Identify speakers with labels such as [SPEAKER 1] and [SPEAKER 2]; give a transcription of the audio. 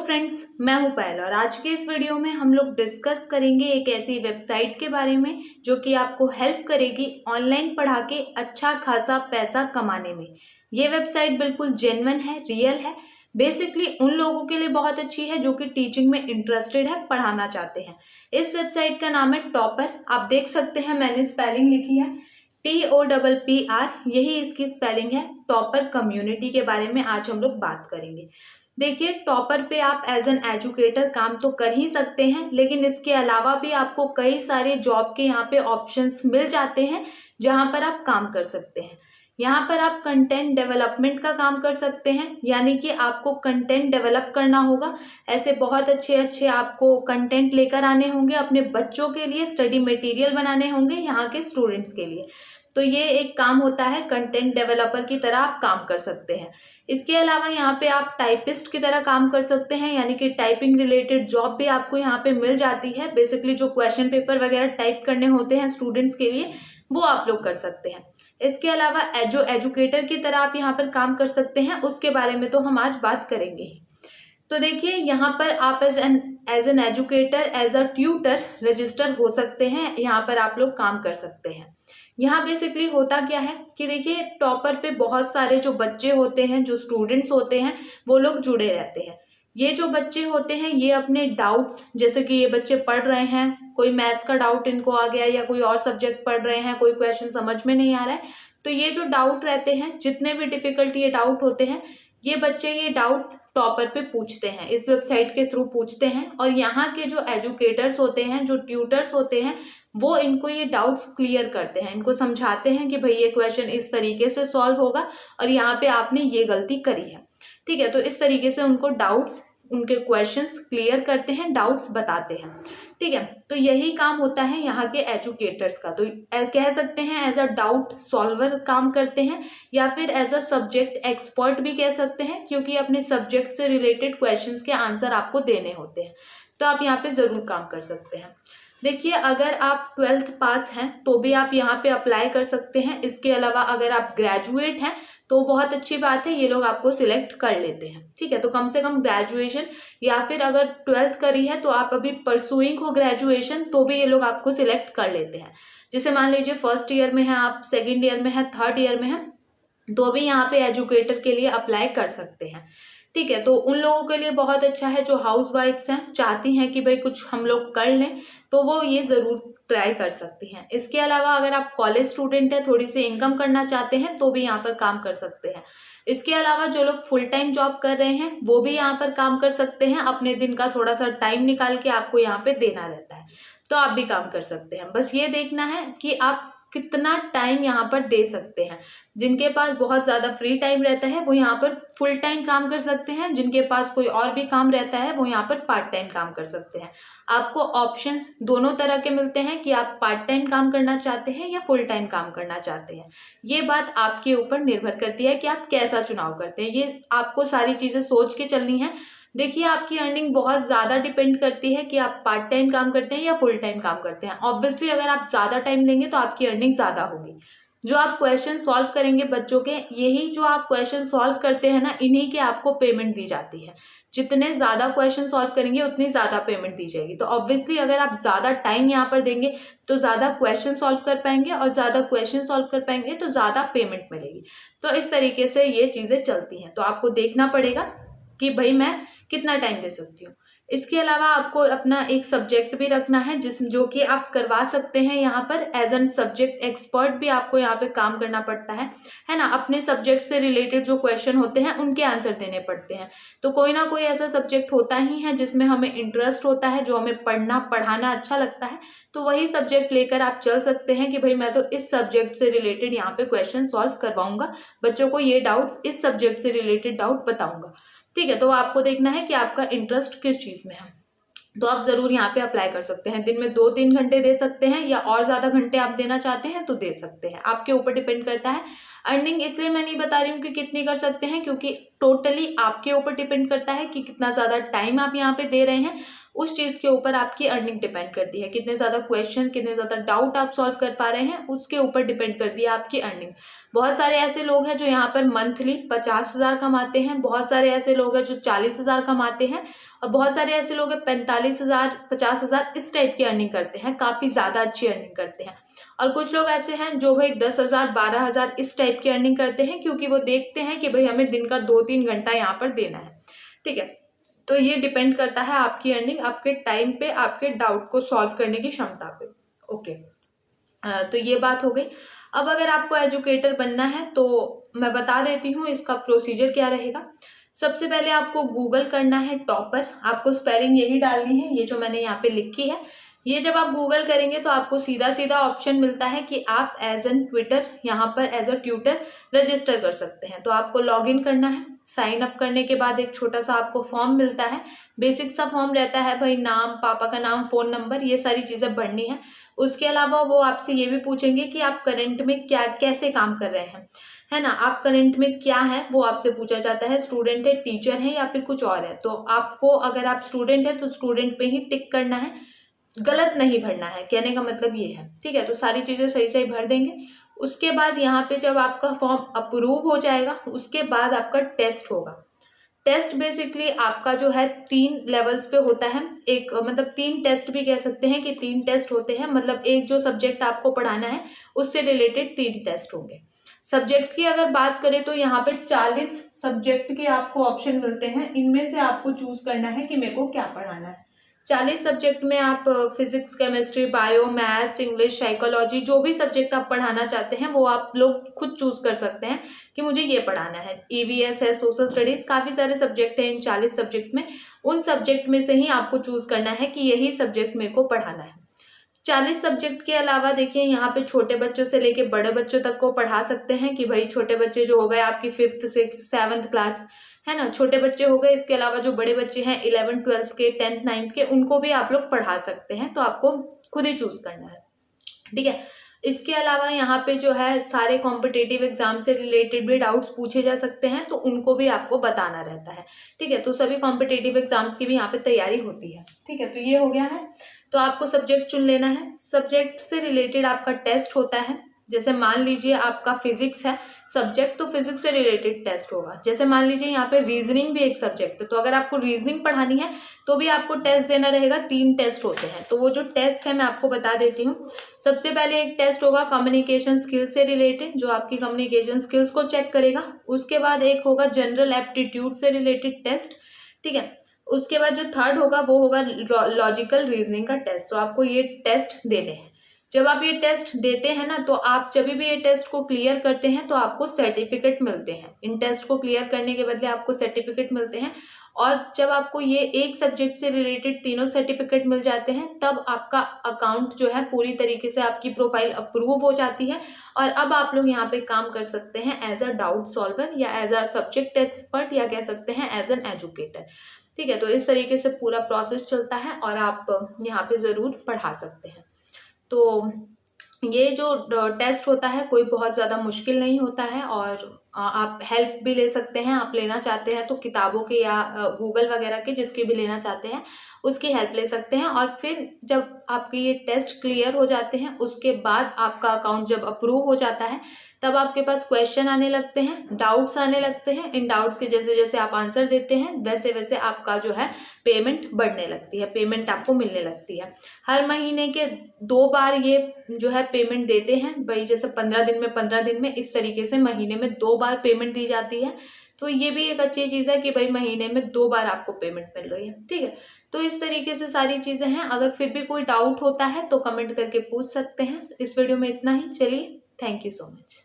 [SPEAKER 1] Friends, मैं हूं पायल और आज के इस वीडियो में हम लोग डिस्कस करेंगे एक ऐसी वेबसाइट के बारे में जो कि आपको हेल्प करेगी ऑनलाइन पढ़ा के अच्छा खासा पैसा कमाने में। ये वेबसाइट बिल्कुल जेन्युइन है, रियल है। बेसिकली उन लोगों के लिए बहुत अच्छी है जो कि टीचिंग में इंटरेस्टेड है, पढ़ाना चाहते हैं। इस वेबसाइट का नाम है टॉपर। आप देख सकते हैं मैंने स्पेलिंग लिखी है TOPPR, यही इसकी स्पेलिंग है। टॉपर कम्युनिटी के बारे में आज हम लोग बात करेंगे। देखिए, टॉपर पे आप एज एन एजुकेटर काम तो कर ही सकते हैं, लेकिन इसके अलावा भी आपको कई सारे जॉब के यहाँ पे ऑप्शंस मिल जाते हैं जहाँ पर आप काम कर सकते हैं। यहाँ पर आप कंटेंट डेवलपमेंट का काम कर सकते हैं, यानी कि आपको कंटेंट डेवलप करना होगा। ऐसे बहुत अच्छे अच्छे आपको कंटेंट लेकर आने होंगे अपने बच्चों के लिए, स्टडी मटेरियल बनाने होंगे यहाँ के स्टूडेंट्स के लिए। तो ये एक काम होता है, कंटेंट डेवलपर की तरह आप काम कर सकते हैं। इसके अलावा यहाँ पे आप टाइपिस्ट की तरह काम कर सकते हैं, यानी कि टाइपिंग रिलेटेड जॉब भी आपको यहाँ पे मिल जाती है। बेसिकली जो क्वेश्चन पेपर वगैरह टाइप करने होते हैं स्टूडेंट्स के लिए, वो आप लोग कर सकते हैं। इसके अलावा जो एजुकेटर की तरह आप यहाँ पर काम कर सकते हैं, उसके बारे में तो हम आज बात करेंगे ही। तो देखिए, यहाँ पर आप as an educator, as a tutor register हो सकते हैं। यहाँ पर आप लोग काम कर सकते हैं। यहाँ बेसिकली होता क्या है कि देखिए, टॉपर पे बहुत सारे जो बच्चे होते हैं, जो स्टूडेंट्स होते हैं, वो लोग जुड़े रहते हैं। ये जो बच्चे होते हैं, ये अपने डाउट्स, जैसे कि ये बच्चे पढ़ रहे हैं, कोई मैथ्स का डाउट इनको आ गया या कोई और सब्जेक्ट पढ़ रहे हैं, कोई क्वेश्चन समझ में नहीं आ रहा है, तो ये जो डाउट रहते हैं, जितने भी डिफिकल्ट ये डाउट होते हैं, ये बच्चे ये डाउट टॉपर पे पूछते हैं, इस वेबसाइट के थ्रू पूछते हैं। और यहाँ के जो एजुकेटर्स होते हैं, जो ट्यूटर्स होते हैं, वो इनको ये डाउट्स क्लियर करते हैं, इनको समझाते हैं कि भाई ये क्वेश्चन इस तरीके से सॉल्व होगा और यहाँ पे आपने ये गलती करी है। ठीक है, तो इस तरीके से उनको डाउट्स, उनके क्वेश्चंस क्लियर करते हैं, डाउट्स बताते हैं। ठीक है, तो यही काम होता है यहाँ के एजुकेटर्स का। तो कह सकते हैं एज अ डाउट सॉल्वर काम करते हैं, या फिर एज अ सब्जेक्ट एक्सपर्ट भी कह सकते हैं, क्योंकि अपने सब्जेक्ट से रिलेटेड क्वेश्चंस के आंसर आपको देने होते हैं। तो आप यहाँ पे ज़रूर काम कर सकते हैं। देखिए, अगर आप 12th पास हैं तो भी आप यहाँ पे अप्लाई कर सकते हैं। इसके अलावा अगर आप ग्रेजुएट हैं तो बहुत अच्छी बात है, ये लोग आपको सिलेक्ट कर लेते हैं। ठीक है, तो कम से कम ग्रेजुएशन, या फिर अगर 12th करी है तो आप अभी परसुइंग हो ग्रेजुएशन, तो भी ये लोग आपको सिलेक्ट कर लेते हैं। जैसे मान लीजिए फर्स्ट ईयर में है आप, सेकेंड ईयर में है, थर्ड ईयर में है, तो भी यहाँ पे एजुकेटर के लिए अप्लाई कर सकते हैं। ठीक है, तो उन लोगों के लिए बहुत अच्छा है जो हाउस वाइफ्स हैं, चाहती हैं कि भाई कुछ हम लोग कर लें, तो वो ये ज़रूर ट्राई कर सकती हैं। इसके अलावा अगर आप कॉलेज स्टूडेंट हैं, थोड़ी सी इनकम करना चाहते हैं, तो भी यहाँ पर काम कर सकते हैं। इसके अलावा जो लोग फुल टाइम जॉब कर रहे हैं, वो भी यहाँ पर काम कर सकते हैं। अपने दिन का थोड़ा सा टाइम निकाल के आपको यहाँ पे देना रहता है, तो आप भी काम कर सकते हैं। बस ये देखना है कि आप कितना टाइम यहाँ पर दे सकते हैं। जिनके पास बहुत ज़्यादा फ्री टाइम रहता है वो यहाँ पर फुल टाइम काम कर सकते हैं, जिनके पास कोई और भी काम रहता है वो यहाँ पर पार्ट टाइम काम कर सकते हैं। आपको ऑप्शंस दोनों तरह के मिलते हैं कि आप पार्ट टाइम काम करना चाहते हैं या फुल टाइम काम करना चाहते हैं। ये बात आपके ऊपर निर्भर करती है कि आप कैसा चुनाव करते हैं। ये आपको सारी चीज़ें सोच के चलनी है। देखिए, आपकी अर्निंग बहुत ज़्यादा डिपेंड करती है कि आप पार्ट टाइम काम करते हैं या फुल टाइम काम करते हैं। ऑब्वियसली अगर आप ज़्यादा टाइम देंगे तो आपकी अर्निंग ज़्यादा होगी। जो आप क्वेश्चन सॉल्व करेंगे बच्चों के, यही जो आप क्वेश्चन सॉल्व करते हैं ना, इन्हीं के आपको पेमेंट दी जाती है। जितने ज़्यादा क्वेश्चन सॉल्व करेंगे उतनी ज़्यादा पेमेंट दी जाएगी। तो ऑब्वियसली अगर आप ज़्यादा टाइम यहाँ पर देंगे तो ज़्यादा क्वेश्चन सॉल्व कर पाएंगे, और ज़्यादा क्वेश्चन सॉल्व कर पाएंगे तो ज़्यादा पेमेंट मिलेगी। तो इस तरीके से ये चीज़ें चलती हैं। तो आपको देखना पड़ेगा कि भाई मैं कितना टाइम दे सकती हूँ। इसके अलावा आपको अपना एक सब्जेक्ट भी रखना है, जो कि आप करवा सकते हैं यहाँ पर एज एन सब्जेक्ट एक्सपर्ट भी आपको यहाँ पे काम करना पड़ता है ना। अपने सब्जेक्ट से रिलेटेड जो क्वेश्चन होते हैं उनके आंसर देने पड़ते हैं। तो कोई ना कोई ऐसा सब्जेक्ट होता ही है जिसमें हमें इंटरेस्ट होता है, जो हमें पढ़ना पढ़ाना अच्छा लगता है, तो वही सब्जेक्ट लेकर आप चल सकते हैं कि भाई मैं तो इस सब्जेक्ट से रिलेटेड यहाँ पे क्वेश्चन सॉल्व करवाऊंगा, बच्चों को ये डाउट्स, इस सब्जेक्ट से रिलेटेड डाउट बताऊंगा। ठीक है, तो आपको देखना है कि आपका इंटरेस्ट किस चीज़ में है। तो आप ज़रूर यहाँ पे अप्लाई कर सकते हैं। दिन में 2-3 घंटे दे सकते हैं, या और ज़्यादा घंटे आप देना चाहते हैं तो दे सकते हैं, आपके ऊपर डिपेंड करता है। अर्निंग इसलिए मैं नहीं बता रही हूँ कि कितनी कर सकते हैं, क्योंकि टोटली आपके ऊपर डिपेंड करता है कि कितना ज़्यादा टाइम आप यहाँ पे दे रहे हैं। उस चीज़ के ऊपर आपकी अर्निंग डिपेंड करती है। कितने ज़्यादा क्वेश्चन, कितने ज़्यादा डाउट आप सॉल्व कर पा रहे हैं, उसके ऊपर डिपेंड करती है आपकी अर्निंग। बहुत सारे ऐसे लोग हैं जो यहाँ पर मंथली 50,000 कमाते हैं, बहुत सारे ऐसे लोग हैं जो 40,000 कमाते हैं, और बहुत सारे ऐसे लोग हैं 45,000 50,000 इस टाइप की अर्निंग करते हैं, काफ़ी ज़्यादा अच्छी अर्निंग करते हैं। और कुछ लोग ऐसे हैं जो भाई 10,000 12,000 इस टाइप की अर्निंग करते हैं, क्योंकि वो देखते हैं कि भाई हमें दिन का 2-3 घंटा यहाँ पर देना है। ठीक है, तो ये डिपेंड करता है आपकी अर्निंग आपके टाइम पे, आपके डाउट को सॉल्व करने की क्षमता पे। ओके, तो ये बात हो गई। अब अगर आपको एजुकेटर बनना है तो मैं बता देती हूँ इसका प्रोसीजर क्या रहेगा। सबसे पहले आपको गूगल करना है टॉपर, आपको स्पेलिंग यही डालनी है, ये जो मैंने यहाँ पे लिखी है। ये जब आप गूगल करेंगे तो आपको सीधा सीधा ऑप्शन मिलता है कि आप एज एन ट्विटर यहाँ पर एज अ ट्यूटर रजिस्टर कर सकते हैं। तो आपको लॉगिन करना है। साइन अप करने के बाद एक छोटा सा आपको फॉर्म मिलता है, बेसिक सा फॉर्म रहता है भाई, नाम, पापा का नाम, फ़ोन नंबर, ये सारी चीज़ें भरनी है। उसके अलावा वो आपसे ये भी पूछेंगे कि आप करंट में क्या कैसे काम कर रहे हैं, है ना, आप करंट में क्या है वो आपसे पूछा जाता है। स्टूडेंट है, टीचर है या फिर कुछ और है। तो आपको अगर आप स्टूडेंट है तो स्टूडेंट पे ही टिक करना है, गलत नहीं भरना है, कहने का मतलब ये है। ठीक है, तो सारी चीज़ें सही सही भर देंगे। उसके बाद यहाँ पे जब आपका फॉर्म अप्रूव हो जाएगा उसके बाद आपका टेस्ट होगा। टेस्ट बेसिकली आपका जो है 3 लेवल्स पे होता है। एक मतलब 3 टेस्ट भी कह सकते हैं कि 3 टेस्ट होते हैं, मतलब एक जो सब्जेक्ट आपको पढ़ाना है उससे रिलेटेड 3 टेस्ट होंगे। सब्जेक्ट की अगर बात करें तो यहाँ पे 40 सब्जेक्ट के आपको ऑप्शन मिलते हैं, इनमें से आपको चूज करना है कि मेरे को क्या पढ़ाना है। 40 सब्जेक्ट में आप physics, chemistry, bio, maths, English, psychology, जो भी सब्जेक्ट आप पढ़ाना चाहते हैं वो आप लोग खुद चूज कर सकते हैं कि मुझे ये पढ़ाना है। ईवीएस है, सोशल स्टडीज, काफ़ी सारे सब्जेक्ट हैं इन 40 सब्जेक्ट्स में। उन सब्जेक्ट में से ही आपको चूज करना है कि यही सब्जेक्ट मेरे को पढ़ाना है। 40 सब्जेक्ट के अलावा देखिए यहाँ पे छोटे बच्चों से लेके बड़े बच्चों तक को पढ़ा सकते हैं कि भाई छोटे बच्चे जो हो गए आपकी 5th 6th 7th क्लास, है ना, छोटे बच्चे हो गए। इसके अलावा जो बड़े बच्चे हैं 11th 12th के, 10th 9th के, उनको भी आप लोग पढ़ा सकते हैं। तो आपको खुद ही चूज करना है। ठीक है, इसके अलावा यहाँ पे जो है सारे कॉम्पिटेटिव एग्जाम से रिलेटेड भी डाउट्स पूछे जा सकते हैं, तो उनको भी आपको बताना रहता है। ठीक है, तो सभी कॉम्पिटेटिव एग्जाम्स की भी यहाँ पे तैयारी होती है। ठीक है, तो ये हो गया है। तो आपको सब्जेक्ट चुन लेना है। सब्जेक्ट से रिलेटेड आपका टेस्ट होता है। जैसे मान लीजिए आपका फिजिक्स है सब्जेक्ट, तो फिजिक्स से रिलेटेड टेस्ट होगा। जैसे मान लीजिए यहाँ पे रीजनिंग भी एक सब्जेक्ट है, तो अगर आपको रीजनिंग पढ़ानी है तो भी आपको टेस्ट देना रहेगा। 3 टेस्ट होते हैं, तो वो जो टेस्ट है मैं आपको बता देती हूँ। सबसे पहले एक टेस्ट होगा कम्युनिकेशन स्किल्स से रिलेटेड, जो आपकी कम्युनिकेशन स्किल्स को चेक करेगा। उसके बाद एक होगा जनरल एप्टीट्यूड से रिलेटेड टेस्ट। ठीक है, उसके बाद जो थर्ड होगा वो होगा लॉजिकल रीजनिंग का टेस्ट। तो आपको ये टेस्ट देने हैं। जब आप ये टेस्ट देते हैं ना, तो आप जब भी ये टेस्ट को क्लियर करते हैं तो आपको सर्टिफिकेट मिलते हैं। इन टेस्ट को क्लियर करने के बदले आपको सर्टिफिकेट मिलते हैं। और जब आपको ये एक सब्जेक्ट से रिलेटेड तीनों सर्टिफिकेट मिल जाते हैं तब आपका अकाउंट जो है पूरी तरीके से आपकी प्रोफाइल अप्रूव हो जाती है। और अब आप लोग यहाँ पे काम कर सकते हैं एज अ डाउट सॉल्वर या एज अ सब्जेक्ट एक्सपर्ट या कह सकते हैं एज एन एजुकेटर। ठीक है, तो इस तरीके से पूरा प्रोसेस चलता है और आप यहाँ पे ज़रूर पढ़ा सकते हैं। तो ये जो टेस्ट होता है कोई बहुत ज़्यादा मुश्किल नहीं होता है, और आप हेल्प भी ले सकते हैं। आप लेना चाहते हैं तो किताबों के या गूगल वगैरह के, जिसके भी लेना चाहते हैं उसकी हेल्प ले सकते हैं। और फिर जब आपके ये टेस्ट क्लियर हो जाते हैं उसके बाद आपका अकाउंट जब अप्रूव हो जाता है तब आपके पास क्वेश्चन आने लगते हैं, डाउट्स आने लगते हैं। इन डाउट्स के जैसे जैसे आप आंसर देते हैं वैसे वैसे आपका जो है पेमेंट बढ़ने लगती है, पेमेंट आपको मिलने लगती है। हर महीने के 2 बार ये जो है पेमेंट देते हैं भाई, जैसे 15 दिन में 15 दिन में, इस तरीके से महीने में 2 बार पेमेंट दी जाती है। तो ये भी एक अच्छी चीज़ है कि भाई महीने में 2 बार आपको पेमेंट मिल रही है। ठीक है, तो इस तरीके से सारी चीज़ें हैं। अगर फिर भी कोई डाउट होता है तो कमेंट करके पूछ सकते हैं। इस वीडियो में इतना ही। चलिए, थैंक यू सो मच।